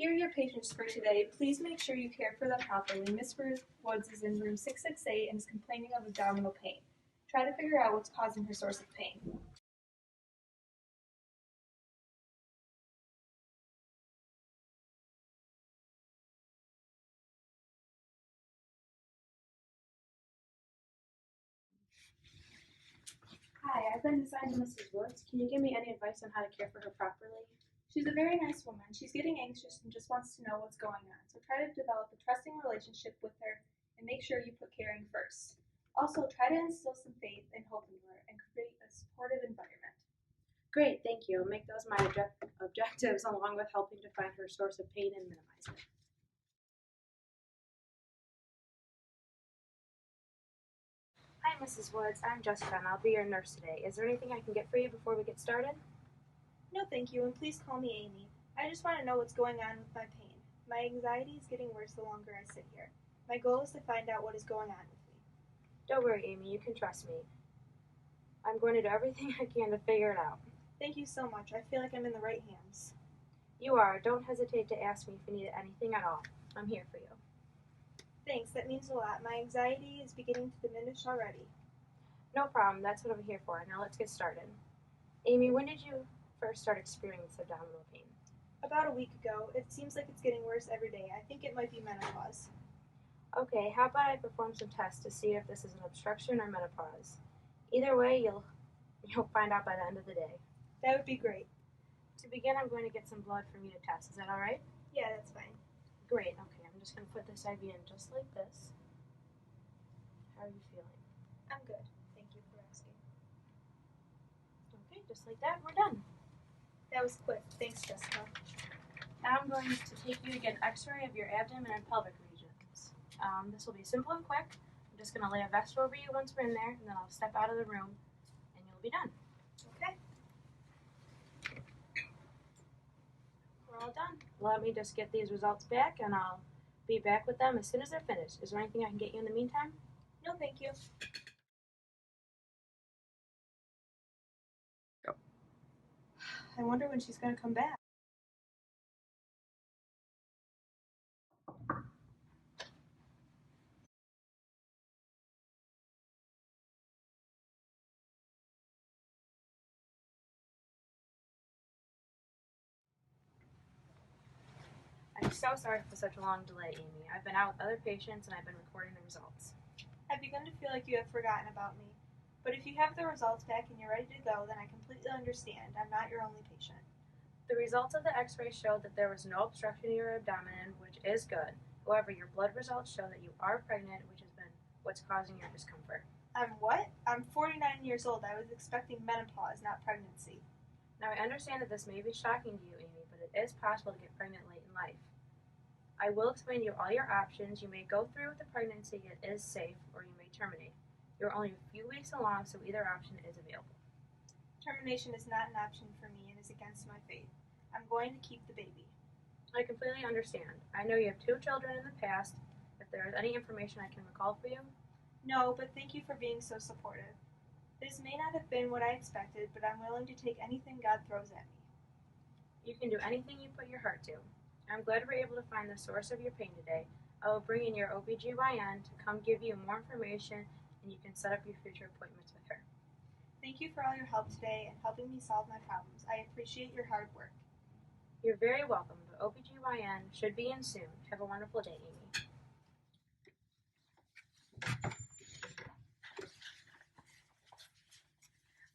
Here are your patients for today. Please make sure you care for them properly. Miss Woods is in room 668 and is complaining of abdominal pain. Try to figure out what's causing her source of pain. Hi, I've been assigned to Mrs. Woods. Can you give me any advice on how to care for her properly? She's a very nice woman. She's getting anxious and just wants to know what's going on. So try to develop a trusting relationship with her and make sure you put caring first. Also, try to instill some faith and hope in her and create a supportive environment. Great, thank you. Make those my objectives along with helping to find her source of pain and minimize it. Hi, Mrs. Woods. I'm Jessica, and I'll be your nurse today. Is there anything I can get for you before we get started? No, thank you, and please call me Amy. I just want to know what's going on with my pain. My anxiety is getting worse the longer I sit here. My goal is to find out what is going on with me. Don't worry, Amy. You can trust me. I'm going to do everything I can to figure it out. Thank you so much. I feel like I'm in the right hands. You are. Don't hesitate to ask me if you need anything at all. I'm here for you. Thanks, that means a lot. My anxiety is beginning to diminish already. No problem. That's what I'm here for. Now let's get started. Amy, when did you first start experiencing abdominal pain? About a week ago. It seems like it's getting worse every day. I think it might be menopause. Okay, how about I perform some tests to see if this is an obstruction or menopause? Either way, you'll find out by the end of the day. That would be great. To begin, I'm going to get some blood from you to test. Is that all right? Yeah, that's fine. Great. Okay, I'm just going to put this IV in just like this. How are you feeling? I'm good. Thank you for asking. Okay, just like that, we're done. That was quick. Thanks, Jessica. Now I'm going to take you to get an x-ray of your abdomen and pelvic regions. This will be simple and quick. I'm just going to lay a vest over you once we're in there, and then I'll step out of the room, and you'll be done. Okay. We're all done. Let me just get these results back, and I'll be back with them as soon as they're finished. Is there anything I can get you in the meantime? No, thank you. Go. I wonder when she's going to come back. I'm so sorry for such a long delay, Amy. I've been out with other patients, and I've been recording the results. I've begun to feel like you have forgotten about me. But if you have the results back and you're ready to go, then I completely understand. I'm not your only patient. The results of the x-ray showed that there was no obstruction in your abdomen, which is good. However, your blood results show that you are pregnant, which has been what's causing your discomfort. I'm what? I'm 49 years old. I was expecting menopause, not pregnancy. Now, I understand that this may be shocking to you, Amy, but it is possible to get pregnant late in life. I will explain to you all your options. You may go through with the pregnancy, it is safe, or you may terminate. You're only a few weeks along, so either option is available. Termination is not an option for me and is against my faith. I'm going to keep the baby. I completely understand. I know you have 2 children in the past. If there is any information I can recall for you. No, but thank you for being so supportive. This may not have been what I expected, but I'm willing to take anything God throws at me. You can do anything you put your heart to. I'm glad we're able to find the source of your pain today. I will bring in your OBGYN to come give you more information, and you can set up your future appointments with her. Thank you for all your help today and helping me solve my problems. I appreciate your hard work. You're very welcome. The OBGYN should be in soon. Have a wonderful day, Amy.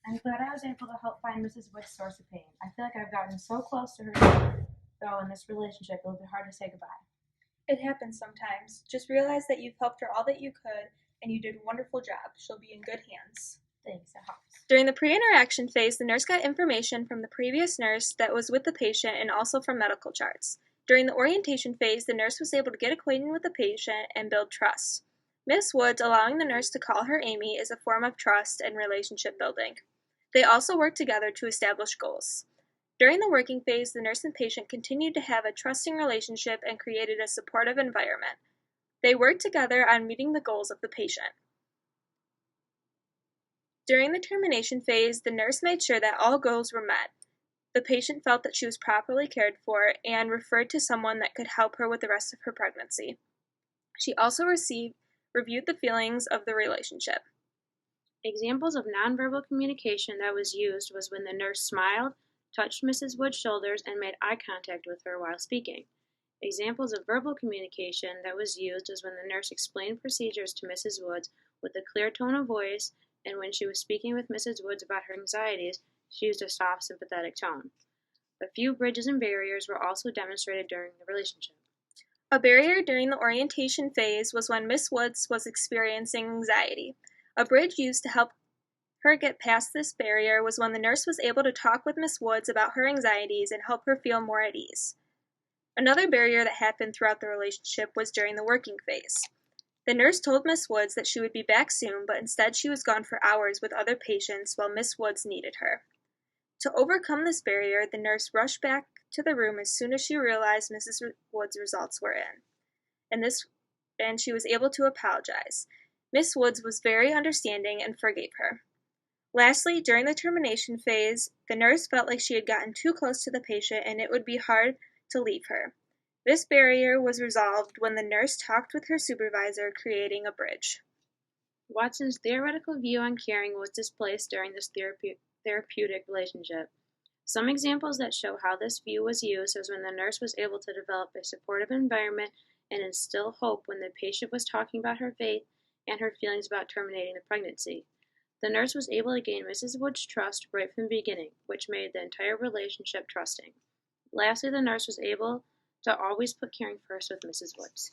I'm glad I was able to help find Mrs. Wood's source of pain. I feel like I've gotten so close to her, though in this relationship it will be hard to say goodbye. It happens sometimes. Just realize that you've helped her all that you could, and you did a wonderful job. She'll be in good hands. Thanks, that helps. During the pre-interaction phase, the nurse got information from the previous nurse that was with the patient and also from medical charts. During the orientation phase, the nurse was able to get acquainted with the patient and build trust. Miss Woods allowing the nurse to call her Amy is a form of trust and relationship building. They also worked together to establish goals. During the working phase, the nurse and patient continued to have a trusting relationship and created a supportive environment. They worked together on meeting the goals of the patient. During the termination phase, the nurse made sure that all goals were met. The patient felt that she was properly cared for and referred to someone that could help her with the rest of her pregnancy. She also reviewed the feelings of the relationship. Examples of nonverbal communication that was used was when the nurse smiled, touched Mrs. Wood's shoulders, and made eye contact with her while speaking. Examples of verbal communication that was used is when the nurse explained procedures to Mrs. Woods with a clear tone of voice, and when she was speaking with Mrs. Woods about her anxieties, she used a soft, sympathetic tone. A few bridges and barriers were also demonstrated during the relationship. A barrier during the orientation phase was when Miss Woods was experiencing anxiety. A bridge used to help her get past this barrier was when the nurse was able to talk with Miss Woods about her anxieties and help her feel more at ease. Another barrier that happened throughout the relationship was during the working phase. The nurse told Miss Woods that she would be back soon, but instead she was gone for hours with other patients while Miss Woods needed her. To overcome this barrier, the nurse rushed back to the room as soon as she realized Mrs. Woods' results were in, and she was able to apologize. Miss Woods was very understanding and forgave her. Lastly, during the termination phase, the nurse felt like she had gotten too close to the patient and it would be hard to leave her. This barrier was resolved when the nurse talked with her supervisor, creating a bridge. Watson's theoretical view on caring was displaced during this therapeutic relationship. Some examples that show how this view was used is when the nurse was able to develop a supportive environment and instill hope when the patient was talking about her faith and her feelings about terminating the pregnancy. The nurse was able to gain Mrs. Wood's trust right from the beginning, which made the entire relationship trusting. Lastly, the nurse was able to always put caring first with Mrs. Woods.